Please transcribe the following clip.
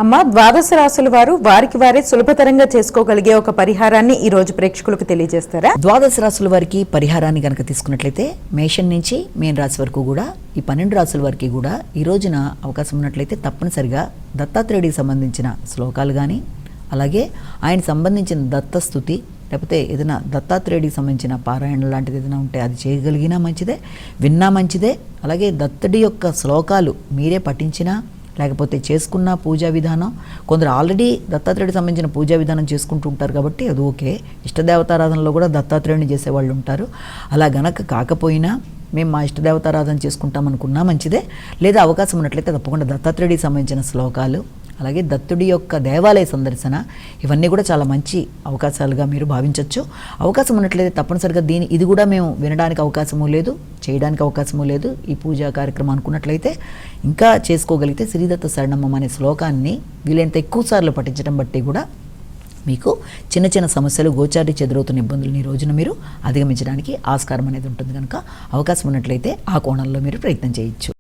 అమ్మ, ద్వాదశ రాశుల వారు వారికి వారే సులభతరంగా చేసుకోగలిగే ఒక పరిహారాన్ని ఈ రోజు ప్రేక్షకులకు తెలియజేస్తారా? ద్వాదశ రాశుల వారికి పరిహారాన్ని కనుక తీసుకున్నట్లయితే మేషం నుంచి మీన రాశి వరకు కూడా ఈ 12 రాశుల వారికి కూడా ఈ రోజున అవకాశం ఉన్నట్లయితే తప్పనిసరిగా దత్తాత్రేయుడికి సంబంధించిన శ్లోకాలు కానీ, అలాగే ఆయన సంబంధించిన దత్తస్తుతి, లేకపోతే ఏదైనా దత్తాత్రేయుడికి సంబంధించిన పారాయణ లాంటిది ఏదైనా ఉంటే అది చేయగలిగినా మంచిదే, విన్నా మంచిదే. అలాగే దత్తుడి యొక్క శ్లోకాలు మీరే పఠించినా, లేకపోతే చేసుకున్న పూజా విధానం, కొందరు ఆల్రెడీ దత్తాత్రేయుడికి సంబంధించిన పూజా విధానం చేసుకుంటూ ఉంటారు కాబట్టి అది ఓకే. ఇష్టదేవతారాధనలో కూడా దత్తాత్రేయుడిని చేసేవాళ్ళు ఉంటారు. అలా గనక కాకపోయినా మేము మా ఇష్టదేవతారాధన చేసుకుంటాం అనుకున్నా మంచిదే. లేదా అవకాశం ఉన్నట్లయితే తప్పకుండా దత్తాత్రేయుడికి సంబంధించిన శ్లోకాలు, అలాగే దత్తుడి యొక్క దేవాలయ సందర్శన, ఇవన్నీ కూడా చాలా మంచి అవకాశాలుగా మీరు భావించవచ్చు. అవకాశం ఉన్నట్లయితే తప్పనిసరిగా ఇది కూడా మేము వినడానికి అవకాశము లేదు, చేయడానికి అవకాశము లేదు. ఈ పూజా కార్యక్రమం అనుకున్నట్లయితే ఇంకా చేసుకోగలిగితే శ్రీదత్త శరణమ్మ అనే శ్లోకాన్ని వీలైనంత ఎక్కువ సార్లు పఠించడం బట్టి కూడా మీకు చిన్న చిన్న సమస్యలు, గోచారి చెదురవుతున్న ఇబ్బందులను ఈ రోజున మీరు అధిగమించడానికి ఆస్కారం అనేది ఉంటుంది. కనుక అవకాశం ఉన్నట్లయితే ఆ కోణంలో మీరు ప్రయత్నం చేయొచ్చు.